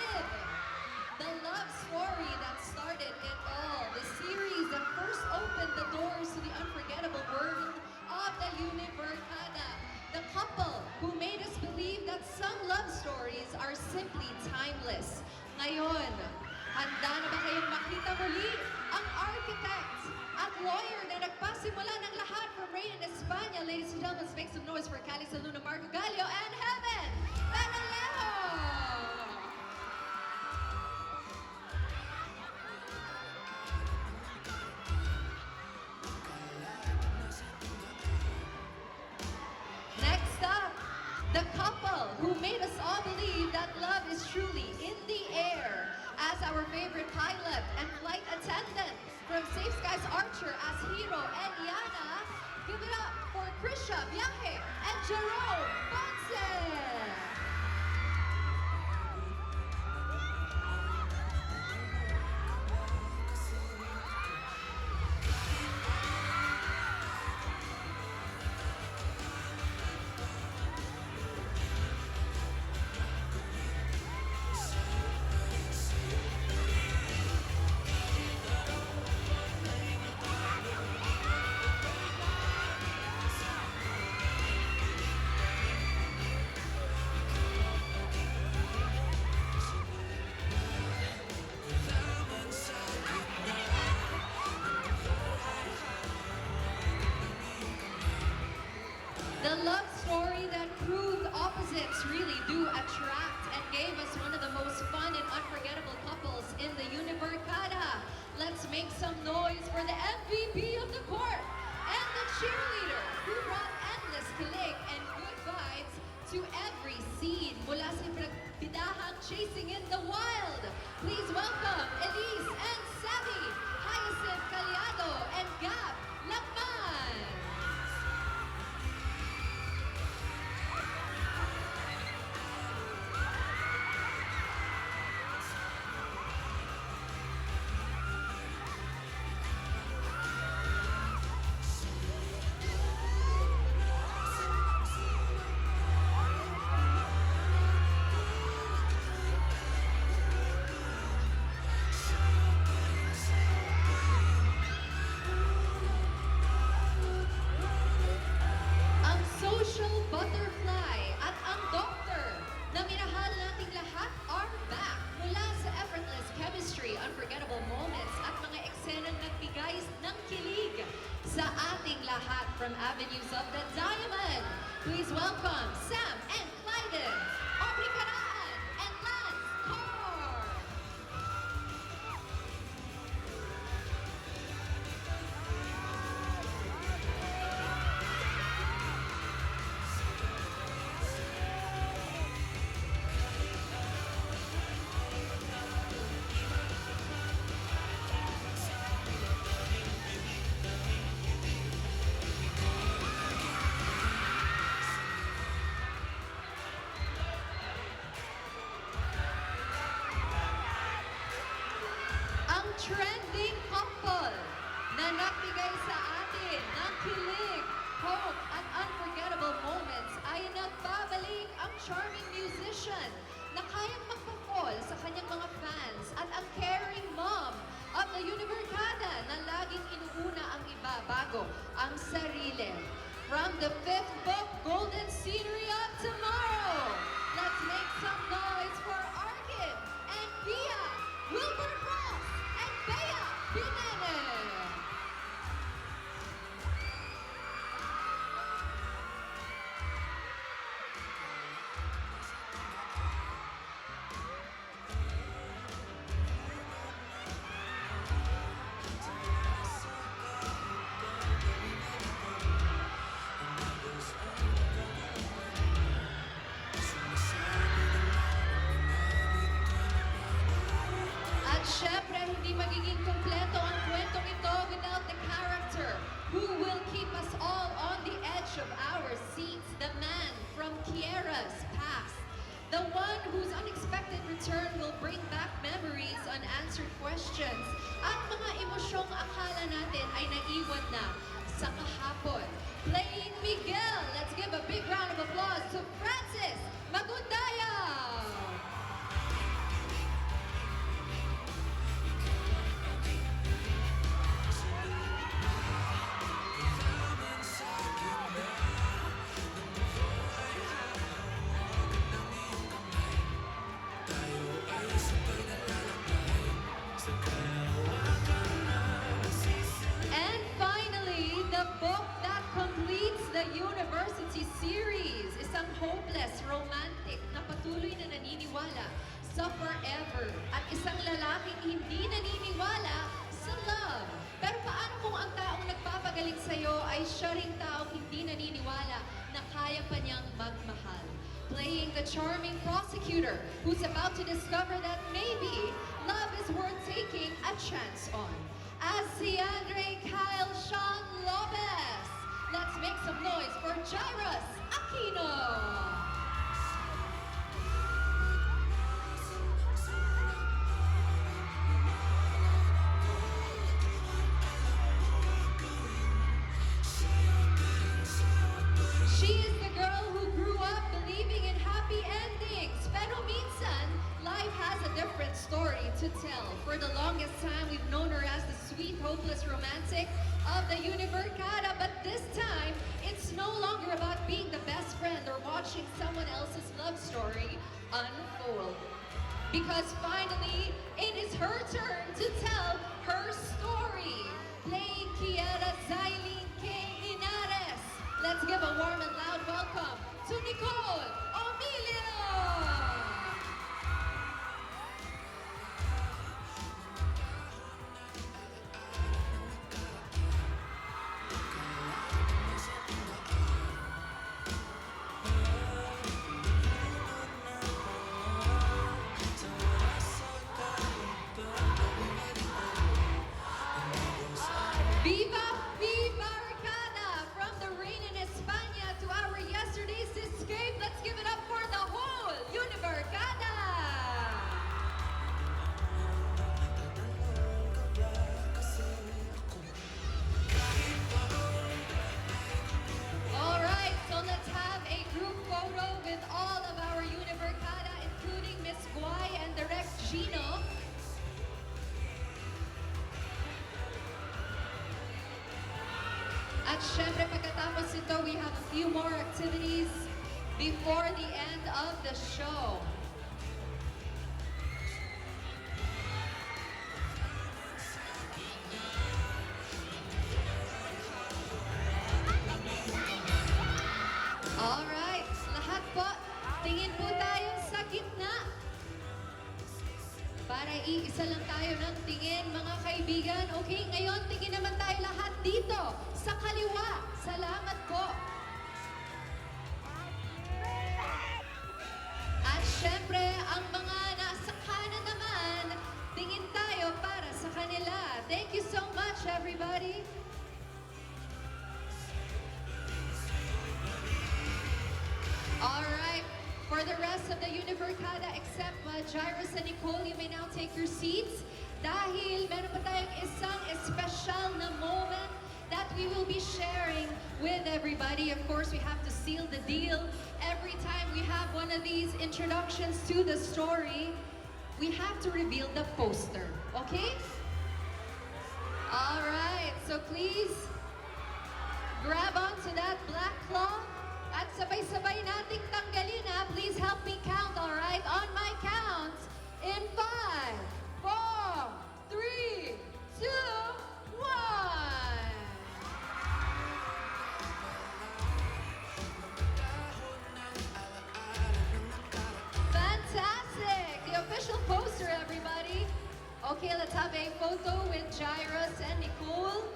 with the love story that started it all. The series that first opened the doors to the unforgettable world of the Univercada. The couple who made us believe that some love stories are simply timeless. Ngayon, handa na ba kayong makita muli ang architect at lawyer na nagpasimula ng lahat from Rain in España? Ladies and gentlemen, let's make some noise for Cali Saluna, Marco Gallio, and Heaven Panalejo! Next up, the couple who made us all believe that love is truly in the air. As our favorite pilot and flight attendant from Safe Skies Archer as Hiro and Yana, give it up for Krisha Viaje and Jerome Ponce! The love story that proved opposites really do attract and gave us one of the most fun and unforgettable couples in the Univercada. Let's make some noise for the MVP of the court and the cheerleader who brought endless kilig and good vibes to every scene mula sa bidahang Chasing in the Wild. Please welcome Elise and Savvy, Hyacinth Caliado, and Gab Lagman. Unforgettable moments at mga eksenang nagbigay ng kilig sa ating lahat from Avenues of the Diamond. Please welcome Sam and Clyden, Aubrey Caraan, and Lance Carr. Trending couple na nagbigay sa atin ng kilig, hope, at unforgettable moments ay nagbabalik ang charming musician na kayang magpa-fall sa kanyang mga fans at ang caring mom of the Univercada na laging inuuna ang iba bago ang sarili. From the fifth book, Golden Scenery of Tomorrow, let's make some noise for Arkin and Pia, Wilbur Cross, and Bea Binene. Syempre, hindi magiging kompleto ang kwentong ito without the character who will keep us all on the edge of our seats. The man from Kiera's past. The one whose unexpected return will bring back memories, unanswered questions, at mga emosyong akala natin ay naiwan na sa kahapon. Playing Miguel, let's give a big round of applause to Francis Magundaya! naniniwala sa forever at isang lalaking hindi naniniwala sa love. Pero paano kung ang taong nagpapagaling sa'yo ay siya ring taong hindi naniniwala na kaya pa niyang magmahal? Playing the charming prosecutor who's about to discover that maybe love is worth taking a chance on. As si Andre Kyle Sean Lopez, let's make some noise for Jairus Aquino! She is the girl who grew up believing in happy endings. Pero minsan, life has a different story to tell. For the longest time, we've known her as the sweet, hopeless romantic of the Univercada. But this time, it's no longer about being the best friend or watching someone else's love story unfold. Because finally, it is her turn to tell her story. Playing Kiera Zylene K. Inares. Let's give a warm and loud welcome to Nicole Omilio! Viva, viva Arcada! From the rain in España to our yesterday's escape, let's give it up for the whole Univercada! Alright, so let's have a group photo with all of our Univercada, including Miss Guay and Direct Gino. At syempre pagkatapos ito, we have a few more activities before the end of the show. Alright, lahat po, tingin po tayo sa gitna. Para iisa lang tayo ng tingin, mga kaibigan. Okay, ngayon tingin naman tayo lahat dito, sa kaliwa. Salamat po. At syempre, ang mga nasa kanan naman, tingin tayo para sa kanila. Thank you so much, everybody. Alright, for the rest of the Univercada, except Jairus and Nicole, you may now take your seats. Dahil meron pa tayong isang espesyal na moment that we will be sharing with everybody. Of course, we have to seal the deal. Every time we have one of these introductions to the story, we have to reveal the poster. Okay? Alright, so please grab onto that black cloth. At sabay-sabay nating tanggalin ha. Please help me count, alright? On my count. In 5, 4, 3, 2, 1. Fantastic! The official poster, everybody. Okay, let's have a photo with Jairus and Nicole.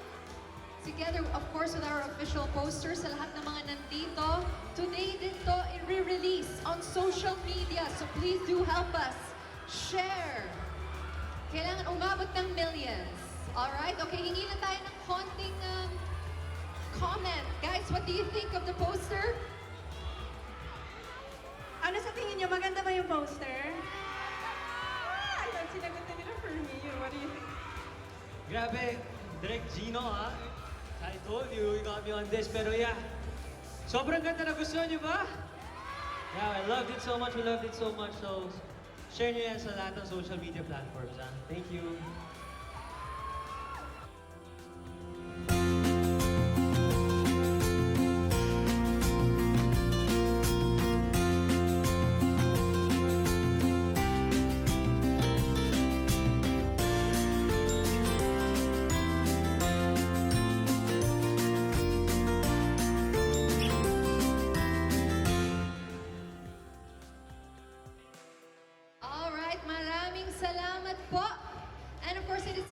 Together, of course, with our official poster sa lahat ng mga nandito. Today din to i-release on social media, so please do help us share. Kailangan umabot ng millions. Alright? Okay, hingi na tayo ng konting comment. Guys, what do you think of the poster? Ano sa tingin niyo? Maganda ba yung poster? Ayun, sinagot na nila for me. What do you think? Grabe, Direct Gino ha. I told you got me on this, pero yeah. Sobrang ganda na, gusto niyo ba? Yeah, I loved it so much, we loved it so much. So, share niyo yan sa lahat ng social media platforms ha. Thank you.